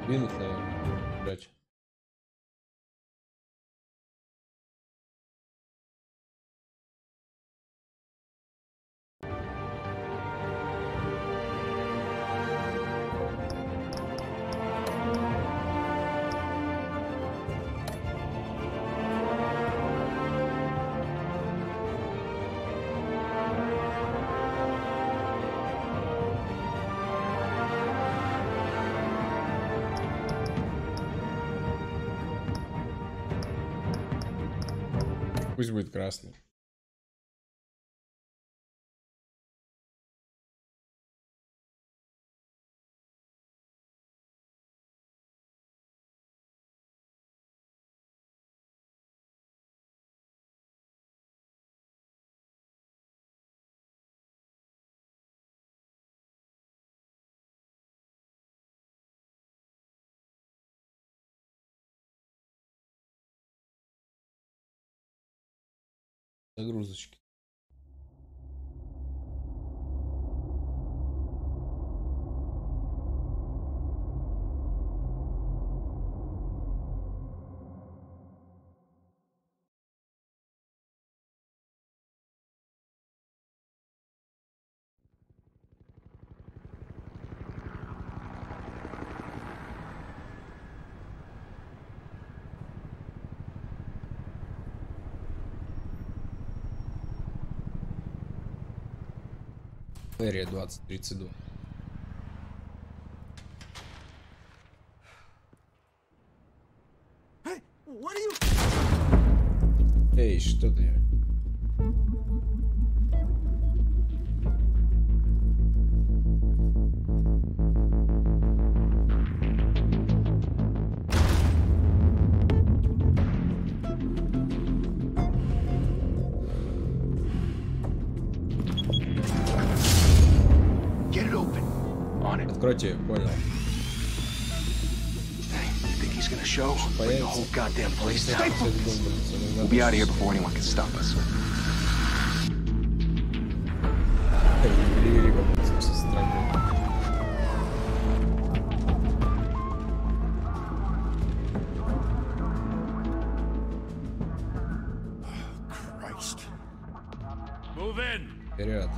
Двинуть, наверное. Блять. Пусть будет красный. Загрузочки. Серия 2032. Эй, что ты? Откройте, понял. We'll be out of here before anyone can stop us. Вперед.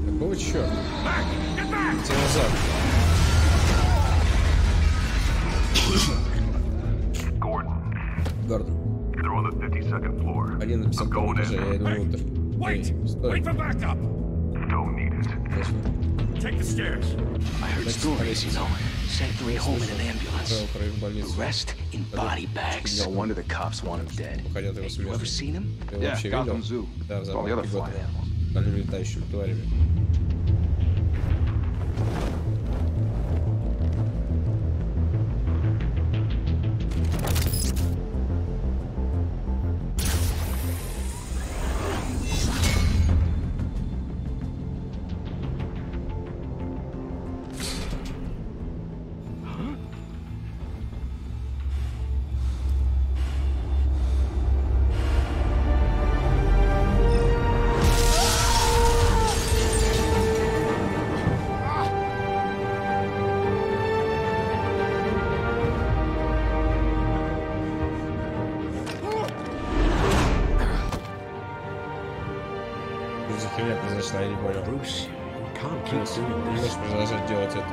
Какого черта? Иди назад. Гордон. Они на 50-м этаже, я иду внутрь. Эй, стой. Take the stairs. I heard stories, you know. Sent 3 home in an ambulance. The rest in body bags. No wonder the cops want him dead. Hey, you ever seen him? Yeah, Gotham Zoo. All the other flying animals. Летающими тварями. Я не понял. Ты не можешь продолжать делать это.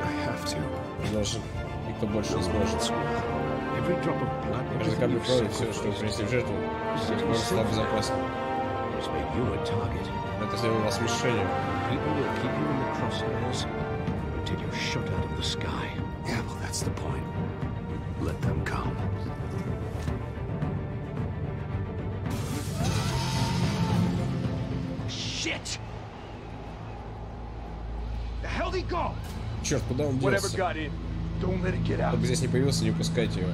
Ты должен... Никто больше не сможет. Каждая капля крови, все, что вы принесли в жертву, может стать безопасным. Это сделало вас мишенью. Черт, куда он делся? Чтобы здесь не появился, не упускайте его.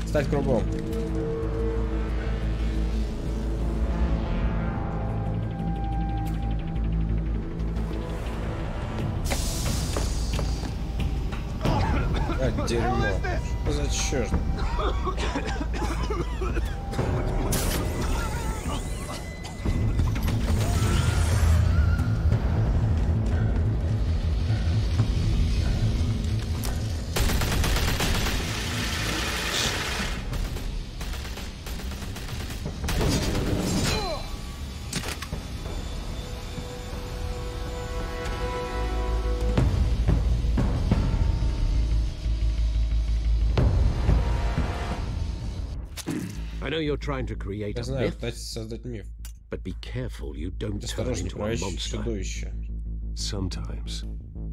Стать кругом. А, дерьмо. Что за черт? I know you're trying to create a myth, создать миф. but be careful you don't turn Осторожно, into a monster. чудовище. Sometimes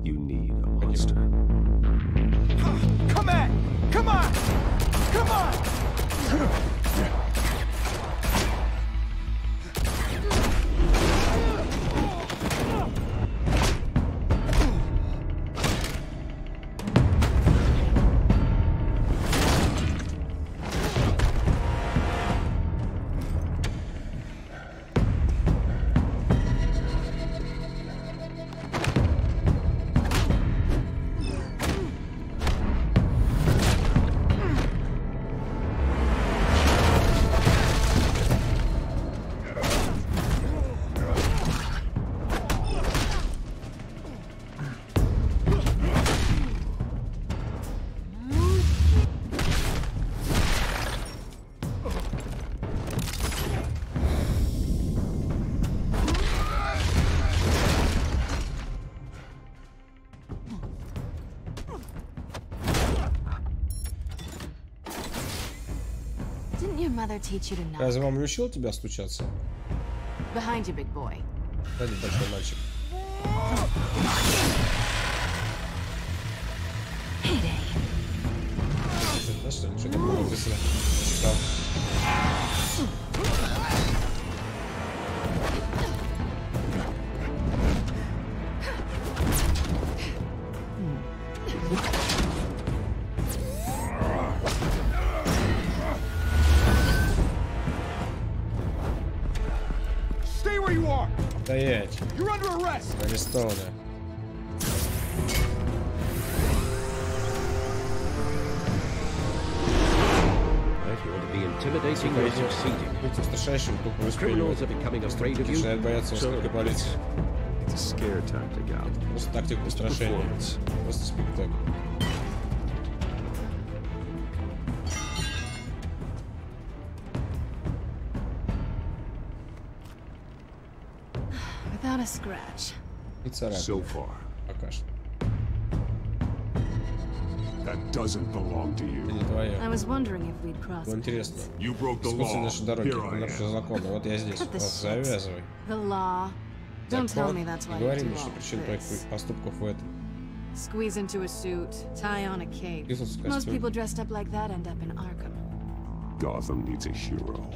you need a monster. Come on! Come on! Come on! Разве мама не учила тебя стучаться? Behind you, big boy. Сзади большой мальчик. Знаешь, что ничего такого написано? Читал. Стоять. Арестованы. Быть устрашающим, тупо воспринимать. Начинает бояться высокой полиции. Просто тактика устрашения. Просто спектакль. Without a scratch. И царапина. Пока что. Это не твое. Было интересно. Искусственно наши дороги, нарушил законы. Вот я здесь. Вот, завязывай. Закон. Не говори мне, что причина твоих поступков в этом. Squeeze into a suit, tie on a cape. Most people dressed up like that end up in Arkham. Gotham needs a hero.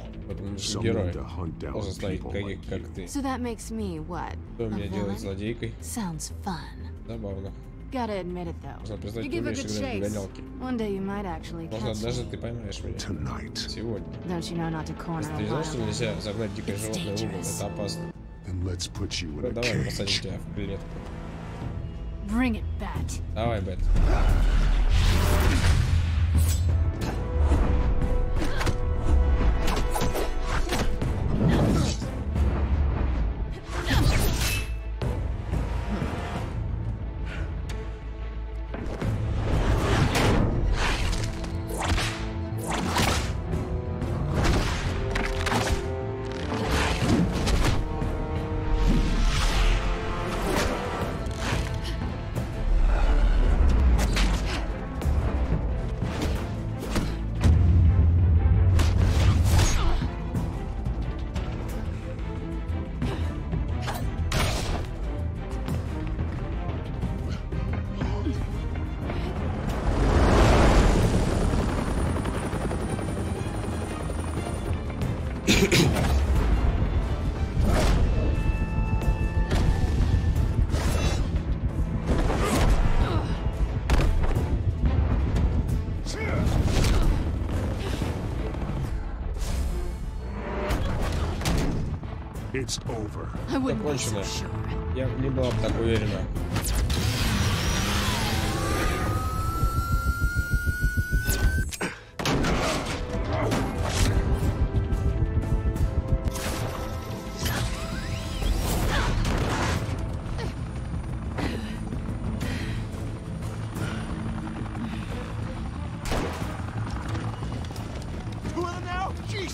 Герой должен стоять таких, как ты. So that makes me what? Что меня делает злодейкой? Sounds fun. Забавно. Gotta admit it though. Можно признать, ты умеешь играть в догонялки. One day you might actually catch me. Может, даже ты поймаешь меня. Сегодня. Don't you know not to corner a Ты знаешь, что wild нельзя загнать дикое животное в угол? Это опасно. Ну, давай посадим тебя в клетку. Bring it, Bat. Давай, Бэт. It's over. Закончено. Я не была бы так уверена.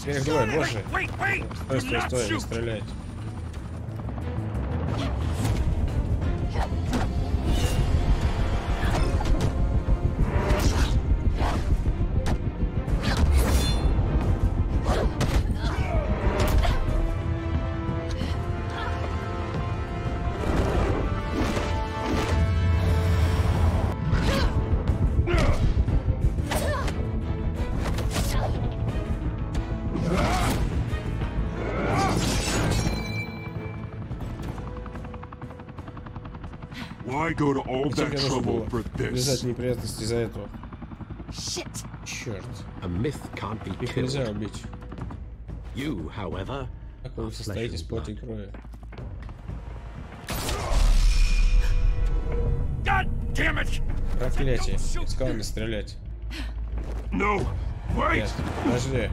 Их двое, боже. Стой, не стреляйте. Go to all that trouble for this. Влезать неприятности из-за этого. Черт. Их нельзя убить. Как вы состоите из плоти и крови? Проклятие. Сказал не стрелять. Нет, подожди.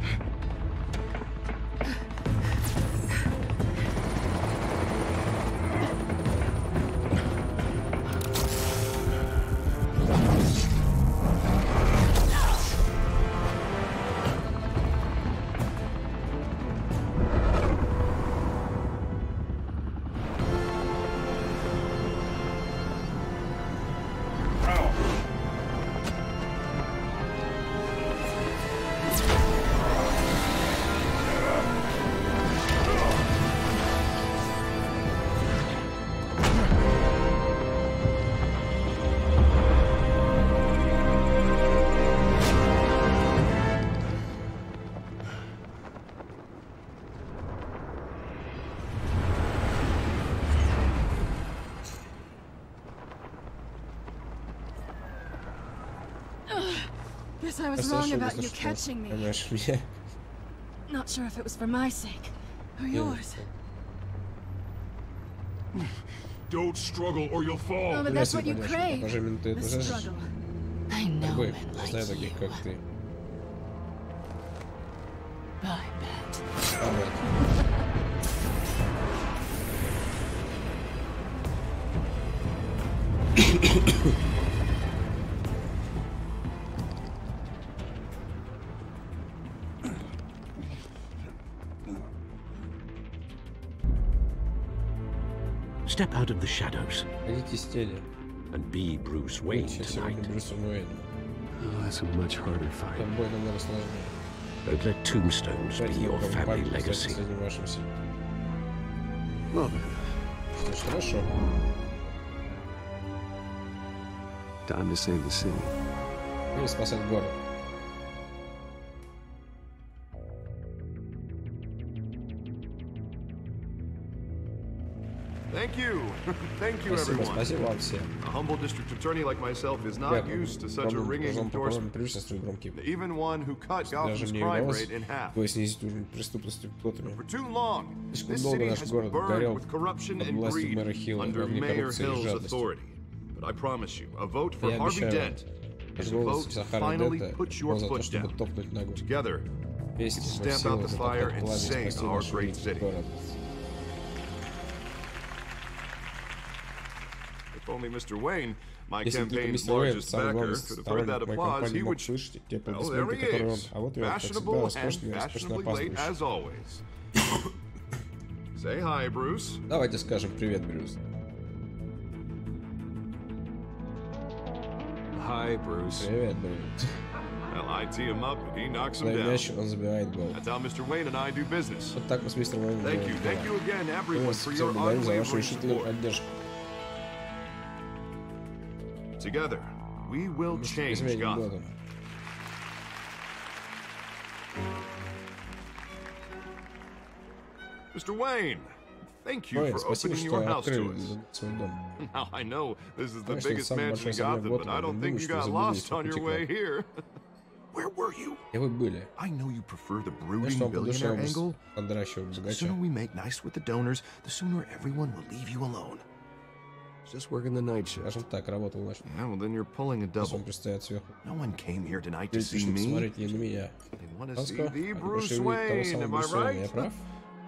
I was wrong about you catching me. Not sure if it was for my sake or yours. Don't struggle or you'll fall. Oh, but that's what you crave. The struggle. I know men like you. I bet. Step out of the shadows and be Bruce Wayne tonight. Oh, that's a much harder fight. Don't let tombstones be your family legacy. Well then. Time to save the city. И спасать город. Thank you. Thank you, everyone. Спасибо вам всем. A humble district attorney like myself is not used to such a ringing endorsement. Even one who cut Gotham's crime rate in half. For too long, this city has been burned with corruption and greed under Mayor Hill's authority. But I promise you, a vote for Harvey Dent is a vote to finally put your foot down. Together, we can stamp out the fire and save our great city. If only Mr. Wayne, my campaign's largest backer, could have heard that applause, he would... Well, there he is. Fashionable and fashionably late as always. Say hi, Bruce. Давайте скажем привет, Брюс. Hi, Bruce. Привет, Брюс. Well, I tee him up and he knocks him down. Он забивает гол. That's how Mr. Wayne and I do business. Вот так мы с мистером Уэйном. Thank you again, everyone, for your unwavering support. Together, we will change Gotham. Mr. Wayne, thank you for opening your house to us. Now, I know this is the biggest mansion in Gotham, but I don't think you got lost on your way here. Where were you? Где вы были? I know you prefer the brooding billionaire angle. The sooner we make nice with the donors, the sooner everyone will leave you alone. Just working the night shift. Скажем так, работал ночью. Yeah, well then you're pulling a double. No one came here tonight to see me. They want to see the Bruce Wayne, am I right?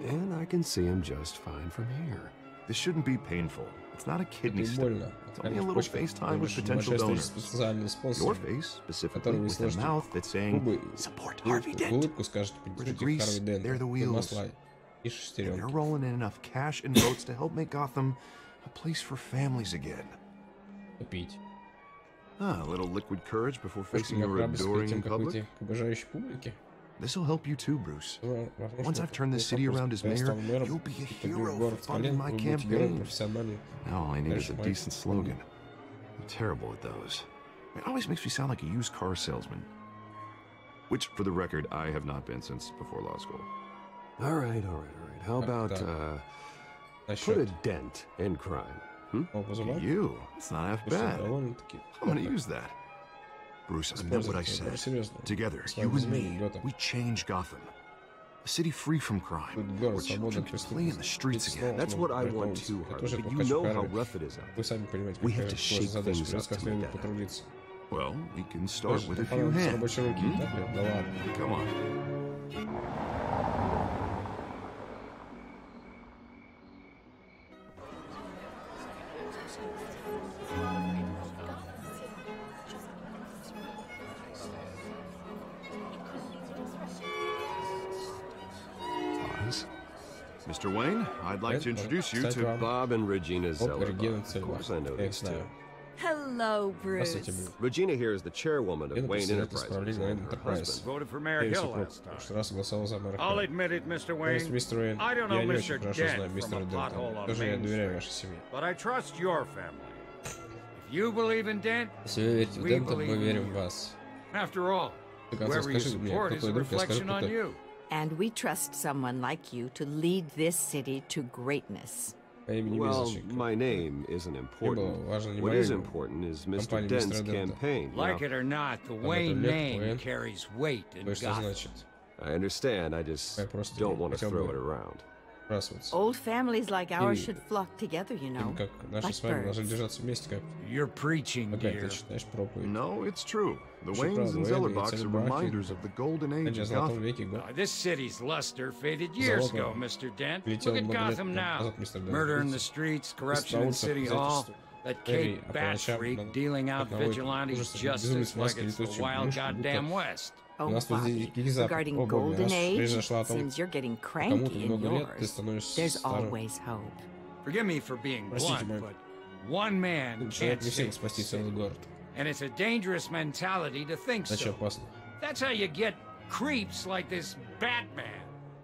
And I can see him just fine from here. This shouldn't be painful. It's not a kidney stone. It's only a little FaceTime with potential donors. Your face, specifically, with a mouth that's saying, support Harvey Dent. We're the grease, they're the wheels. They're rolling in enough cash and votes to help make Gotham a place for families again. A little liquid courage before facing your adoring public. This'll help you too, Bruce. Once I've turned this city around as mayor, you'll be a hero for funding my campaign. Now all I need is a decent slogan. I'm terrible at those. It always makes me sound like a used car salesman. Which, for the record, I have not been since before law school. All right. How about, put a dent in crime? You? It's not half bad. I'm gonna use that. Bruce, I meant what I said. Together, you and me, we change Gotham. A city free from crime, where children can play in the streets again. That's what I want too, Harvey, but you know how rough it is out there. We have to shake things up to make that happen. Well, we can start with a few hands. Come on. Mr. Wayne, I'd like to introduce you to Bob and Regina Zeller. Of course I know these two. Hello, Bruce. Regina here is the chairwoman of Wayne Enterprises. Her husband voted for Mayor Hill last time. I'll admit it, Mr. Wayne. I don't know Mr. Dent from a pothole on Main Street, but I trust your family. If you believe in Dent, we believe in you. After all, whoever you support is a reflection on you. And we trust someone like you to lead this city to greatness. Well, my name isn't important. What is important is Mr. Dent's campaign. Like it or not, the Wayne name carries weight in Gotham. I understand, I just don't want to throw it around. Old families like ours should flock together, you know. Like birds. You're preaching, dear. No, it's true. The Waynes and Zellerbachs are reminders of the golden age of Gotham. This city's luster faded years ago, Mr. Dent. Look at Gotham now. Murder in the streets, corruption in City Hall. That Kate Bat freak dealing out vigilante justice like it's the wild goddamn West. Oh, Bobby, regarding golden age, since you're getting cranky in yours, there's always hope. Forgive me for being blunt, but one man can't save the city. And it's a dangerous mentality to think so. That's how you get creeps like this Batman.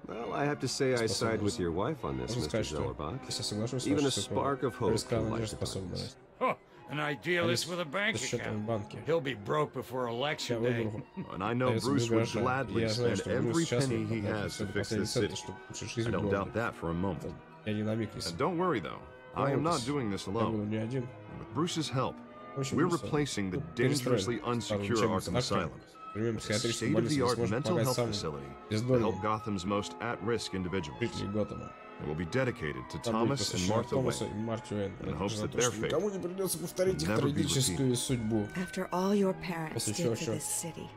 Well, I have to say I side with your wife on this, Mr. Zellerbach. Even a spark of hope can light the darkness. An idealist with a bank account. He'll be broke before election day. And I know Bruce would gladly spend every penny he has to fix this city. I don't doubt that for a moment. And don't worry though, I am not doing this alone. With Bruce's help, we're replacing the dangerously unsecure Arkham Asylum with a state-of-the-art mental health facility to help Gotham's most at-risk individuals. It will be dedicated to Thomas and Martha Wayne, in hopes that their fate will never be repeated. After all your parents did for this city,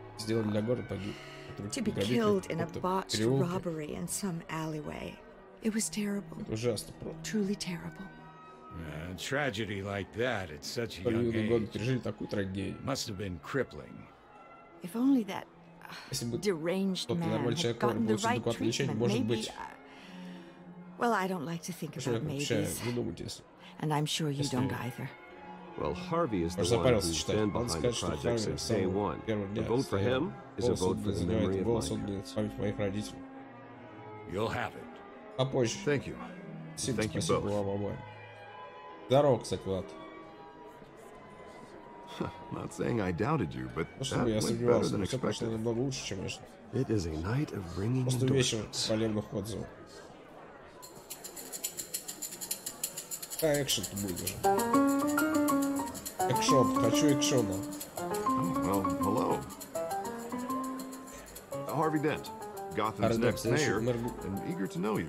to be killed in a botched robbery in some alleyway, it was terrible. Truly terrible. A tragedy like that at such a young age must have been crippling. If only that deranged man had gotten the right treatment, maybe... Well, I don't like to think about maybes, and I'm sure you don't either. Well, Harvey is the one who's been behind the project since day one. A vote for him is a vote for the memory of my parents. You'll have it. Thank you. Thank you both. Здорово, кстати, Влад. Not saying I doubted you, but that went better than expected. It is a night of ringing endorsements. Экшен будет уже. Экшон, хочу экшона. Well, hello. Harvey Dent, Gotham's next mayor, and eager to know you.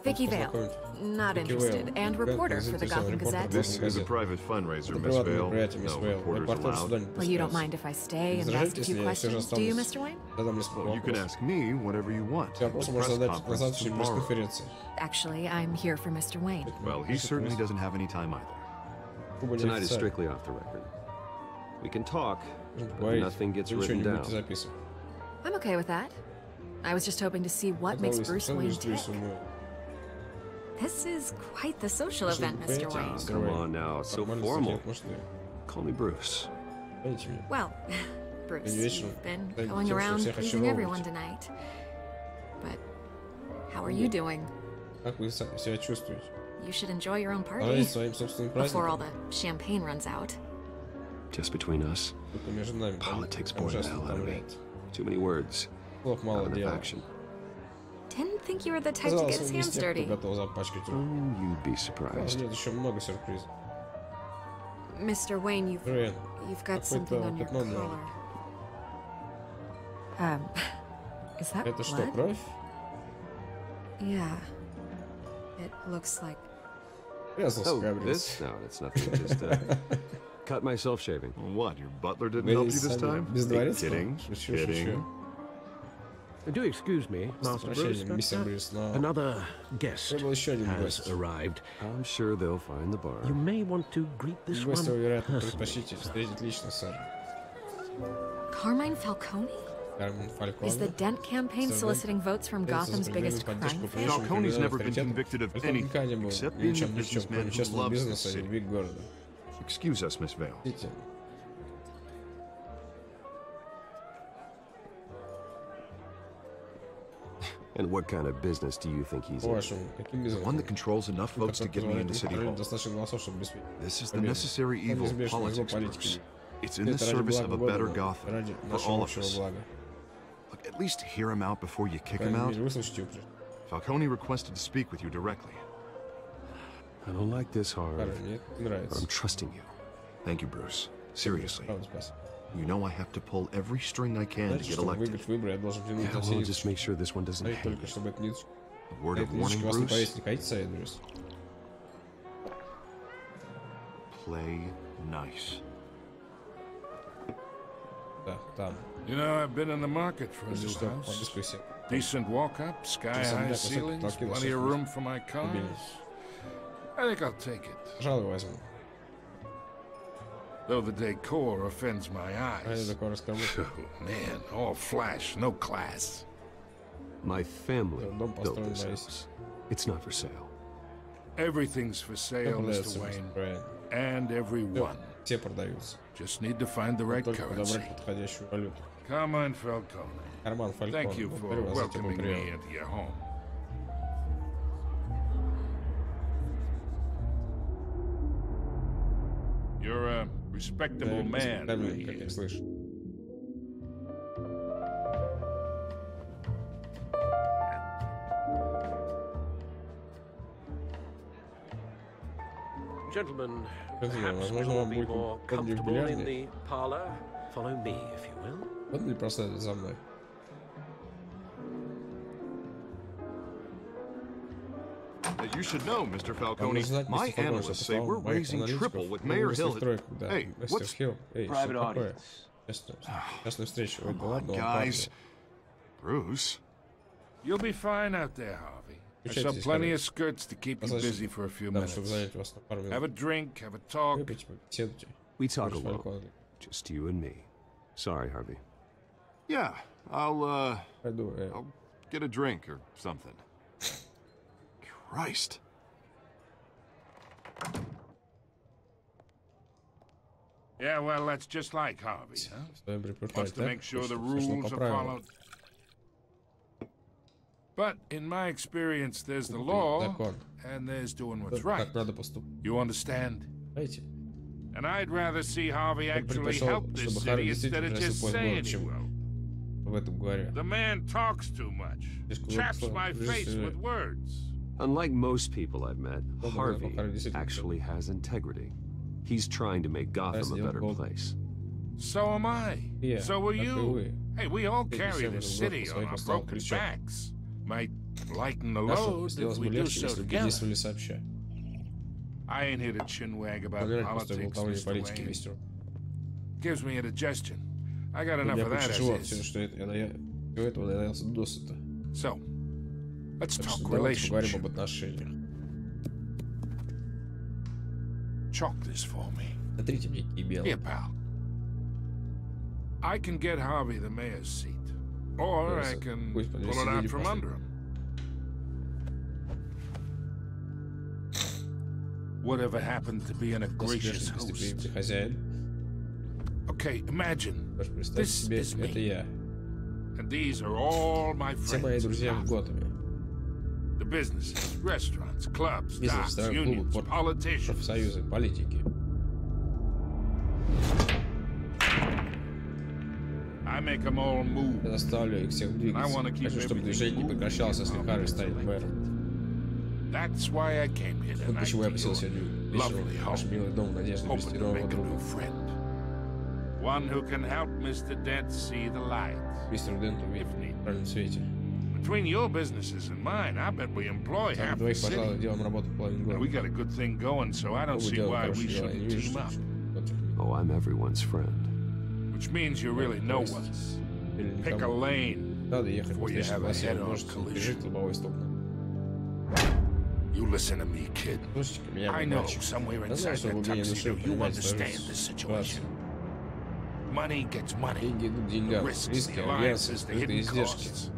Vicky Vale, not interested, and reporter for the Gotham Gazette. This is a private fundraiser, Miss Vale. No reporters allowed. Well, you don't mind if I stay and ask a few questions, do you, Mr. Wayne? Well, you can ask me whatever you want. The press conference tomorrow. Actually, I'm here for Mr. Wayne. Well, he certainly doesn't have any time either. Tonight is strictly off the record. We can talk, but nothing gets written down. I'm okay with that. I was just hoping to see what makes Bruce Wayne tick. This is quite the social event, Mr. Wayne. Oh, come on now, so formal. Call me Bruce. Well, Bruce, you've been going around pleasing everyone tonight. But how are you doing? You should enjoy your own party before all the champagne runs out. Just between us, politics bored the hell out of me. Too many words. Not enough action. Didn't think you were the type to get his hands dirty. You'd be surprised. Mr. Wayne, you've got something on your collar. Is that blood? Yeah. It looks like... Oh, this? No, it's nothing. Just cut myself shaving. What, your butler didn't help you this time? Kidding. Kidding. Do excuse me, Master Bruce, another guest has arrived. I'm sure they'll find the bar. You may want to greet this one personally. Carmine Falcone? Is the Dent campaign soliciting votes from Gotham's biggest crime family? Falcone's never been convicted of anything except being a businessman who loves the city. Excuse us, Miss Vale. And what kind of business do you think he's in? The one that controls enough votes to get me into City Hall. This is the necessary evil of politics, Bruce. It's in the service of a better Gotham, for all of us. Look, at least hear him out before you kick him out. Falcone requested to speak with you directly. I don't like this, Harv, but I'm trusting you. Thank you, Bruce. Seriously. You know I have to pull every string I can to get elected. Yeah, we'll just make sure this one doesn't hang. A word of warning, Bruce. Play nice. You know, I've been in the market for a new house. Decent walk-up, sky-high ceilings, plenty of room for my cars. I think I'll take it. Though the decor offends my eyes. Oh, man, all flash, no class. My family built this house. It's not for sale. Everything's for sale, Mr. Wayne. And everyone. Just need to find the right currency. Carmine Falcone. Thank you for welcoming me into your home. You're a respectable man. Gentlemen, perhaps we will be more comfortable in the parlor. Follow me, if you will. You should know, Mr. Falcone, my analysts say we're raising triple with Mayor Hill. Hey, what's... Private audience. Come on, guys. Bruce? You'll be fine out there, Harvey. I saw plenty of skirts to keep you busy for a few minutes. Have a drink, have a talk. We talk alone. Just you and me. Sorry, Harvey. Yeah, I'll get a drink or something. Christ. Yeah, well, that's just like Harvey, huh? Wants to make sure the rules are followed. But in my experience, there's the law, and there's doing what's right. You understand? And I'd rather see Harvey actually help this city instead of just saying he will. The man talks too much. Chaps my face with words. Unlike most people I've met, Harvey actually has integrity. He's trying to make Gotham a better place. So am I. So are you. Hey, we all carry the city on our broken backs. Might lighten the load if we do so together. I ain't here to chinwag about politics, Mr. Wayne. Gives me indigestion. I got enough of that as is. So, let's talk relationship. Chalk this for me. Here, pal. I can get Harvey the mayor's seat, or I can pull it out from under him. Whatever happened to being a gracious host? Okay, imagine this is me, and these are all my friends. The businesses, restaurants, clubs, docks, unions, politicians. I make them all move. Я заставлю их всех двигаться. Хочу, чтобы движение не прекращалось, если Харви станет мэром. Вот почему я поселился в ваш милый дом в надежде обрести нового друга. Мистеру Денту в правильном свете. Там двоих, пожалуй, делаем работу половину года. Оба делаем хорошие дела, я не вижу, что Oh, I'm everyone's friend. Which means you really know us. Pick a lane before you have a head-on collision. You listen to me, kid. I know somewhere inside that tuxedo you understand this situation. Money gets money. The risks, the alliances, the hidden costs.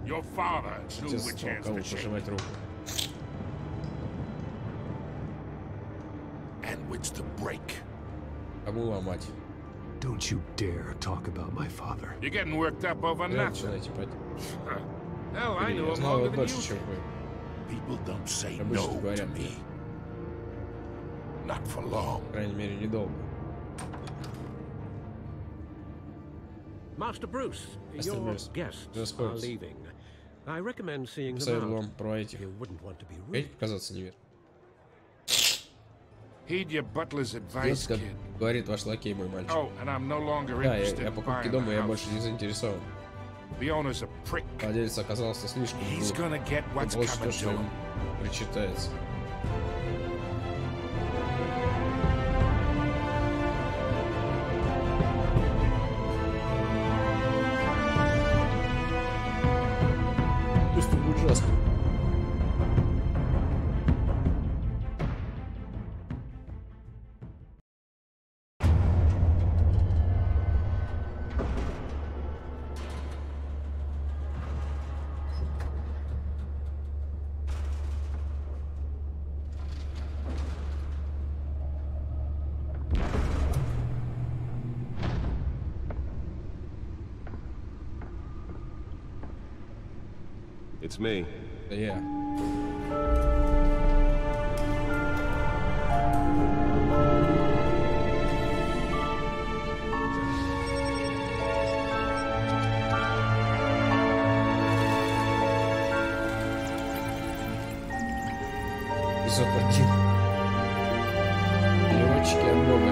Your father knew which hands to shake. And which to break. Don't you dare talk about my father. You're getting worked up over nothing. Hell, I knew him longer than you. People don't say no to me. Not for long. Master Bruce, your guests are leaving. I recommend seeing them out. You wouldn't want to be rude. Heed your butler's advice, kid. Говорит ваш лакей, мой мальчик. Oh, and I'm no longer Да, interested я in покупки buying дома a я house. больше не заинтересован. The owner's a prick. Владелец оказался слишком He's глуп. gonna get Он what's получит coming то, что to ему him. причитается. Просто ужасно. It's me. Yeah. Эпизод 1. Летчики много.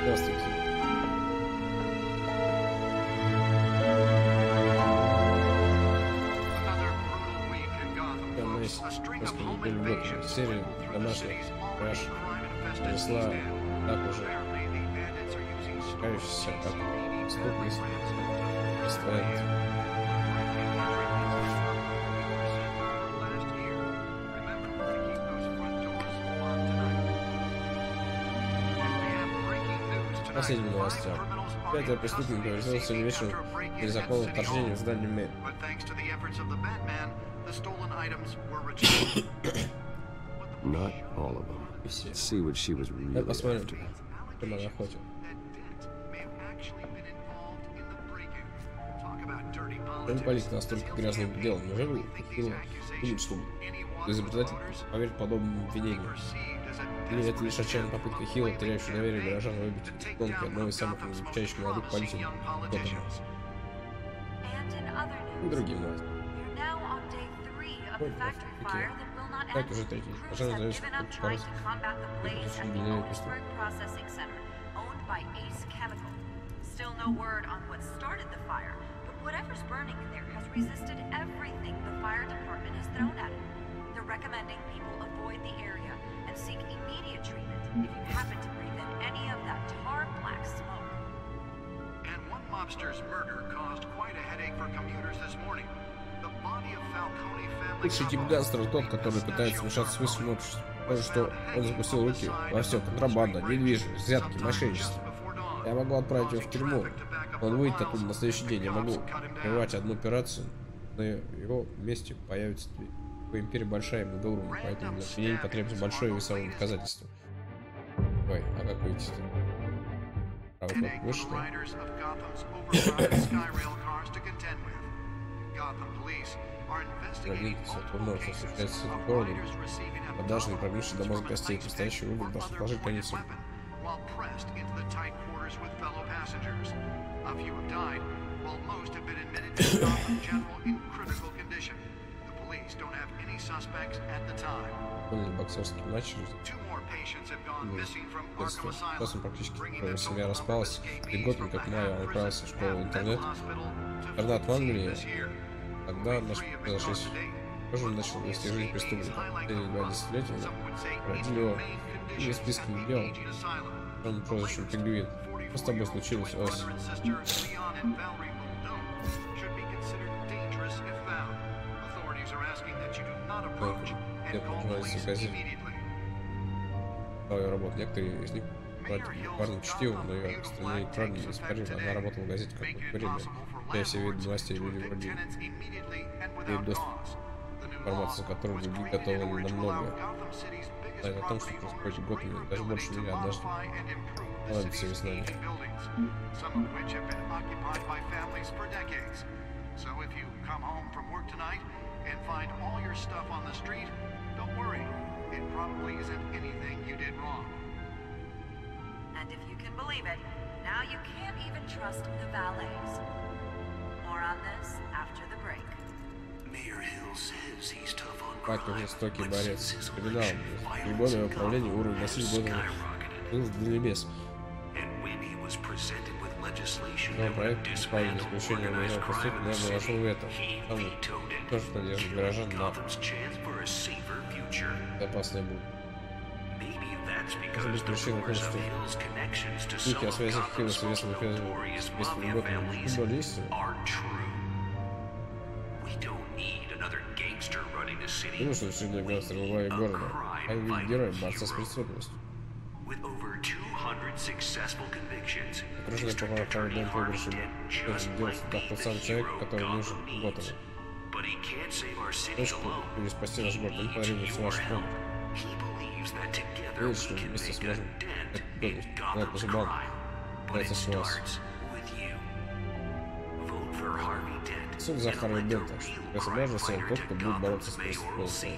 Здравствуйте. Серия домашних краш принесла так уже кающийся как преступность представляет. Последним новостям. 5 преступников решил сегодня вечером незаконное вторжение в здание мэрии. Not all of them. Let's see what she was really Давай посмотрим, after. чем она охотила. Он полит настолько грязным делом. Неужели думает, что изобретатель поверит подобным обвинениям? Или это лишь отчаянная попытка Хилла, теряющего доверие горожан, выбить гонки одного из самых изучающих молодых политиков Готэма? И другим новостям. Как уже третий. Пожарный завис по-русски. still no word on what started the fire, but whatever's burning in there has resisted everything the fire department has thrown at it. They're recommending people avoid the area and seek immediate treatment if you happen to breathe in any of that tar black smoke. And one mobster's murder caused quite a headache for commuters this morning. The body of Falcone family. Лучший тип гангстера тот, который пытается вмешаться в смысл общества. Потому что он запустил руки во все: контрабанда, недвижимость, взятки, мошенничество. Я могу отправить его в тюрьму. Он выйдет оттуда на следующий день. Я могу прервать одну операцию. На его месте появится в империи большая многоуровня, поэтому для меня не потребуется большое весовое доказательство. Ой, а как выйти-то? Правый код выше, да? Родительство вновь осуществляется с этим городом. Продажные, пробившие до мозга костей, настоящий выбор должен положить конец. Боксерский матч. После практически семья распалась. И год, как мая, он отправился в школу в интернет. Интернат в Англии. Тогда наши произошлись. Тоже начал вести жизнь преступника. Последние 2 десятилетия родили его и в списке не делал. Он прозвищем Пингвин. Что с тобой случилось, Ос? Нет, журналисты в газете. Ее работа. Некоторые из них парни чтивы, но ее остальные парни неоспоримы. Она работала в газете какое-то время. Я все виды новостей, люди вроде имеют доступ к информации, которую другие готовы на многое. Знает о том, что происходит в Готэме, даже больше меня однажды. Понадобится весной. And if you can believe it, now you can't even trust the valets. More on this after the break. Как жестокий борец с криминалом. Приборное управление уровень насилия был до небес. Но проект исправления исключения военного преступника, наверное, вошел в это. Там тоже надежда горожан на безопасное будущее. Может быть, причина в том, что слухи о связях Хилла с известными фейсбуками были действия. Думаю, что очередной гангстер во главе города, а ведь герой борца с преступностью. Окруженный по правоохранительным выборщикам, должен делать так тот самый человек, который нужен Готэму. Точку, или спасти наш город, им потребуется ваша помощь. Верит, что вместе сможем это выполнить. Но это же банк. Это с вас. Суд за Харви Дента. Если важно, он тот, кто будет бороться с преступностью.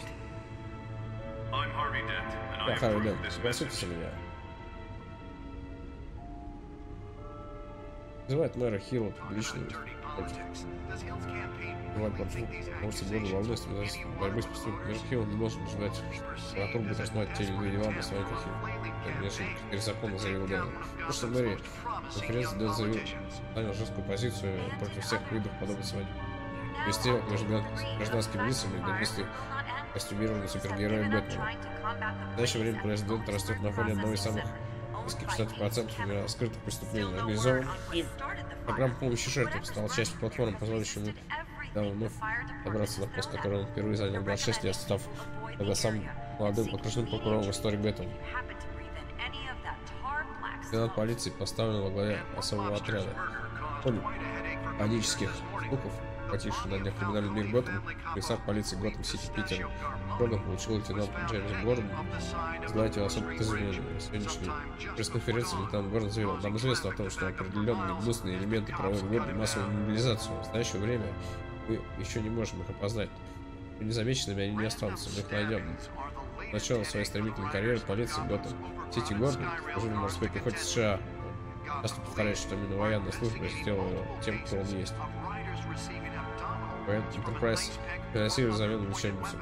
Я Харви Дент. Голосуйте за меня. Называет мэра Хилла публичную Может, годы волны с борьбы с преступниками. Мэр Хилл не может ждать, прокуратура будет рассматривать те или иные дела на своей каких теперь законно заявил Дэн. Потому что мэри конференции Дэн занял жесткую позицию против всех видов подобной свадьбы. Вести между гражданскими лицами до вести костюмированные супергерои Бэтмена. В настоящее время президент растет на фоне одного из самых низких 60% скрытых преступлений организован. И программа помощи жертвам стала частью платформы, позволяющей ему вновь добраться на пост, который он впервые занял 26 лет, став тогда самым молодым окружным прокурором в истории Бэтмена. Лейтенант полиции поставлен во главе особого отряда. Он панических звуков, охвативший на днях криминальный мир Готэм, комиссар полиции Готэм-Сити Питер Гордон получил лейтенант Джеймс Гордон возглавить его особое подразделение. В сегодняшней пресс-конференции лейтенант Гордон заявил: нам известно о том, что определенные гнусные элементы проводят в городе массовую мобилизацию. В настоящее время мы еще не можем их опознать. Незамеченными они не останутся, мы их найдем. Начало своей стремительной карьеры полиции Готэм-Сити Гордон служил в морской пехоте США. Часто повторяет, что именно военная служба сделала его тем, кто он есть. Военный Enterprise финансирует замену лечебницу.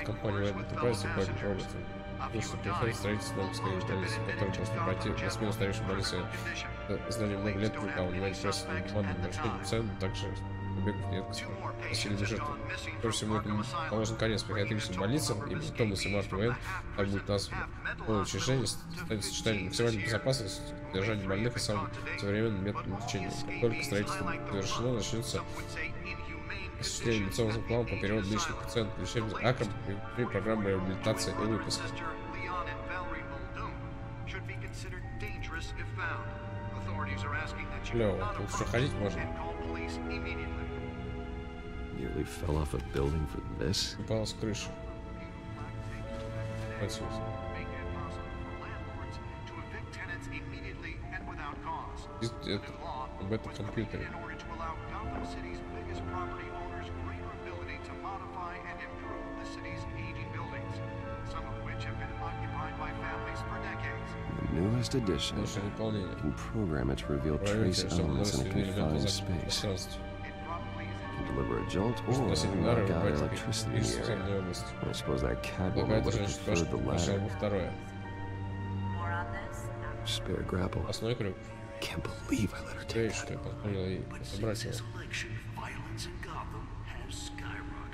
Компания Военный Enterprise руководит роботом. Потому что приходит строительство новой скорее больницы, который просто пройти на смену старейшей больницы Знание много лет привлекало внимание просто на большой цену, также убегов нет. Насилие жертвы. Тоже всему этому положен конец. Приготовились в больницах, и Томас и Март Уэйн, так будет названо. Новое учреждение станет сочетанием максимальной безопасности, содержания больных и самым современным методом лечения. Как только строительство будет завершено, начнется осуществление медицинского плана по переводу личных пациентов, лечебным акрам и программы реабилитации и выпуска. Клево, тут что, ходить можно? Nearly fell off a building for this. Упал с крыши. Это об этом компьютере. The newest edition can program it to reveal trace elements in a confined space. Deliver a jolt or knock out electricity in the area. I suppose that catwoman would have preferred the latter. Spare grapple. Can't believe I let her take that.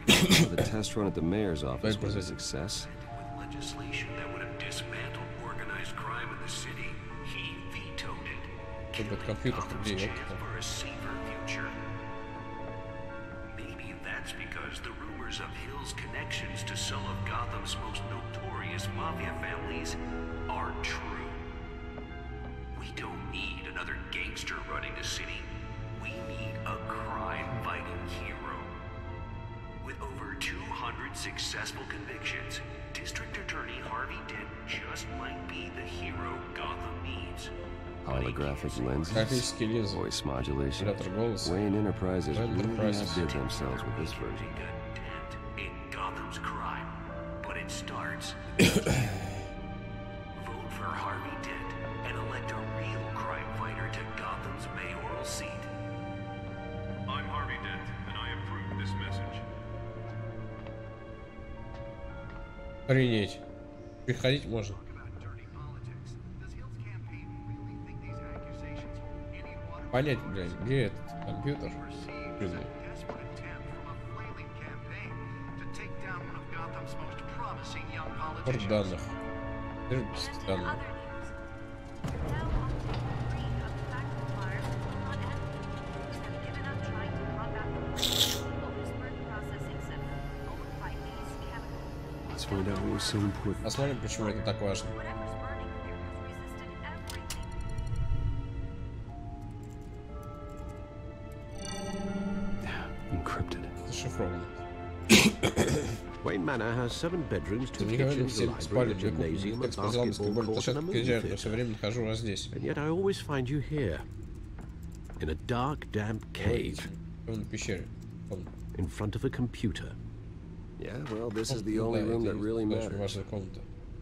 The test run at the mayor's office was a success. With legislation that would have dismantled organized crime in the city, he vetoed it. Gotham's chance for a safer future. Maybe that's because the rumors of Hill's connections to some of Gotham's most notorious mafia families are true. We don't need another gangster running the city. We need a crime-fighting hero. With over 200 successful convictions, District Attorney Harvey Dent just might be the hero Gotham needs. Holographic lenses, voice modulation. Wayne Enterprises really outdid themselves with this version. In Gotham's crime, but it starts. Vote for Harvey Dent and elect a real crime fighter to Gotham's mayoral seat. I'm Harvey Dent, and I approve this message. Охренеть. Приходить можно. Понять, блядь, где этот компьютер? Порт данных. Данных. Посмотрим, почему это так важно. Encrypted. Зашифровано. Wayne Manor has 7 bedrooms, 2 kitchens, a library, a gymnasium, a basketball court, and a movie theater. And yet I always find you here, in a dark, damp cave, in front of a computer. Yeah, well, this is the only room that really matters.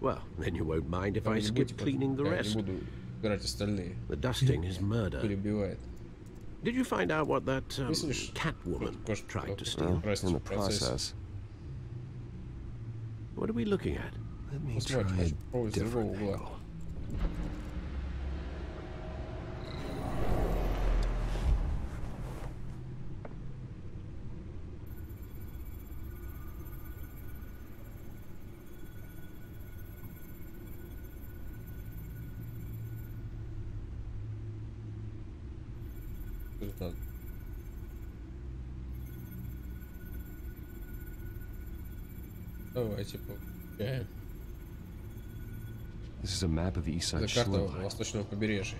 Well, then you won't mind if I skip cleaning the rest. The dusting is murder. Did you find out what that cat woman tried to steal? In the process. What are we looking at? Let me try a different angle. Давайте поиграем. This is a map of the east side shoreline. Карта восточного побережья.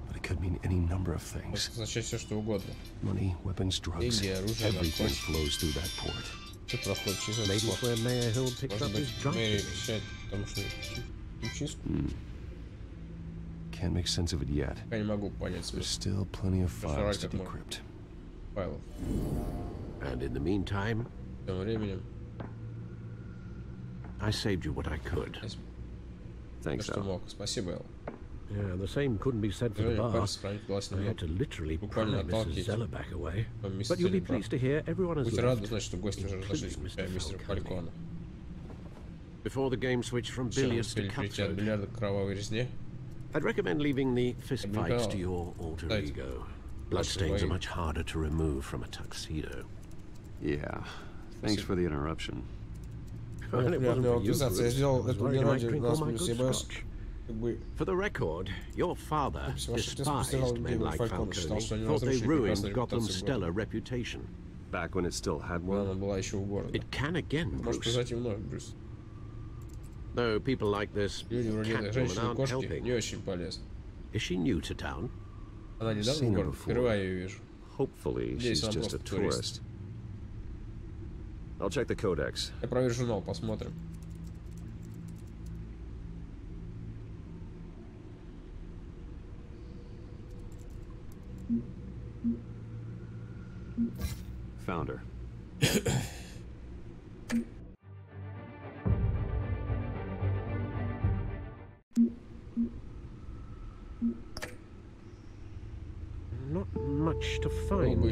But it could mean any number of things. Означает все, что угодно. Money, weapons, drugs. Everything flows through that port. Все проходит через этот порт. Потому что Can't make sense of it yet. Я не могу понять смысл. There's still plenty of files to decrypt. Файлов. And in the meantime, тем временем, I saved you what I could. Thanks, Al. Спасибо, Эл. Yeah, the same couldn't be said for the bar. I had to literally pry Mrs. Zeller back away. But you'll be pleased to hear everyone has left. Mr. Falcone. Before the game switched from billiards to cutthroat, I'd recommend leaving the fistfights to your alter ego. Bloodstains are much harder to remove from a tuxedo. Yeah. Thanks for the interruption. Well, it wasn't for you, Bruce. For the record, your father despised men like Falcone, thought they ruined Gotham's stellar reputation. Back when it still had one. It can again, Bruce. Though people like this Catwoman aren't helping. Is she new to town? I've seen her before. Hopefully, she's just a tourist. I'll check the codex. Я проверю журнал, посмотрим. Found her. Not much to find.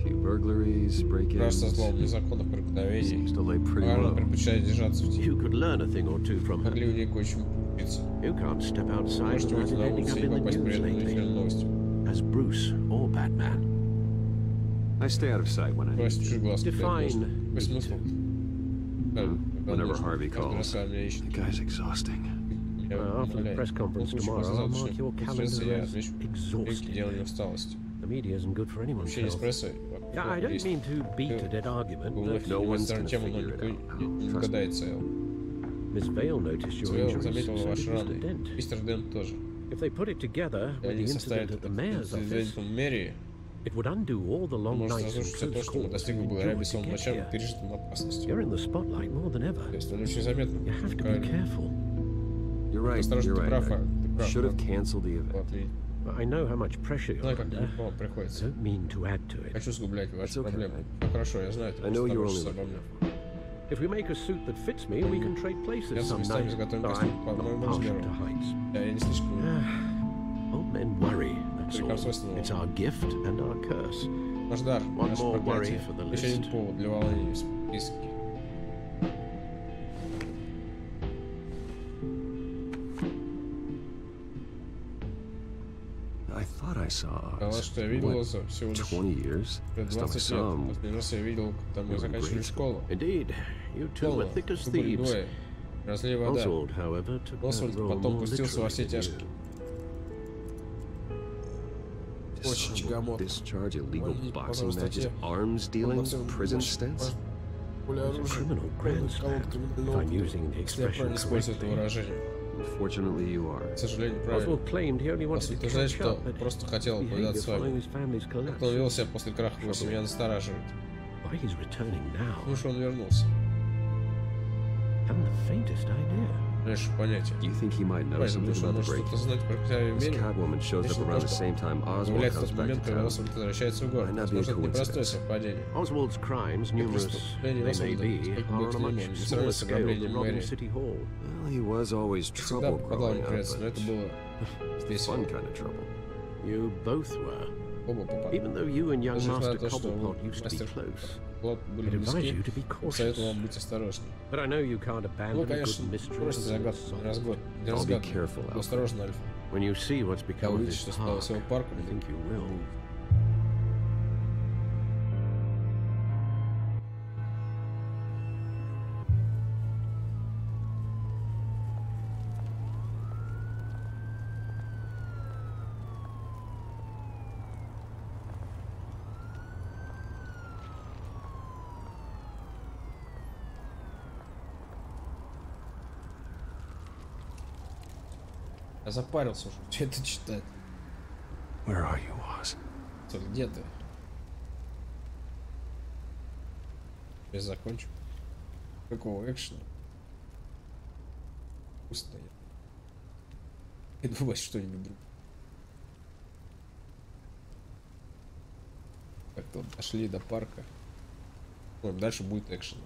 Few burglaries, break-ins. Seems to lay pretty low. You could learn a thing or two from her. You can't step outside without ending up in the news lately. As Bruce or Batman. I stay out of sight when I need to. Define Whenever Harvey calls. The guy's exhausting. After the press conference tomorrow, I'll mark your calendar as exhausting. The media isn't good for anyone's health. I don't mean to beat a dead argument, but no one's gonna figure it out. Miss Vale noticed your injuries, so did Mr. Dent. If they put it together with the incident at the mayor's office, it would undo all the long nights and close calls you endured to get here. You're in the spotlight more than ever. You have to be careful. You're right. Should have canceled the event. I know how much pressure you're under. I don't mean to add to it. It's okay. I know you're only looking out. If we make a suit that fits me, we can trade places some night. I'm not partial to heights. Old men worry, that's all. It's our gift and our curse. One more worry for the list. I thought I saw. What, 20 years? Last time I saw him. Indeed, you two were thick as thieves. Oswald, however, took that role more literally. Discharge illegal boxing matches, arms dealing, prison stints. Criminal grand slam, if I'm using the expression correctly. Unfortunately, you are. Oswald claimed he only wanted to catch up, but behavior following his family's collapse. Why he's returning now? Haven't the faintest idea. Do you think he might know something about the break? This Catwoman shows up around the same time Oswald comes back to town. Might not be a coincidence. Oswald's crimes, numerous they may be, are on a much smaller scale than robbing City Hall. Well, he was always trouble growing up, but fun kind of trouble. You both were. Even though you and young Master Cobblepot used to be close, I'd advise you to be cautious. But I know you can't abandon a good mistress. I'll be careful, Alfred. When you see what's become of this park, I think you will. Я запарился уже, что это читать. Where are you, Oz? Где ты? Я закончу. Какого экшена? Пусто я. И думать что-нибудь другое. Как-то дошли до парка. Ой, дальше будет экшен.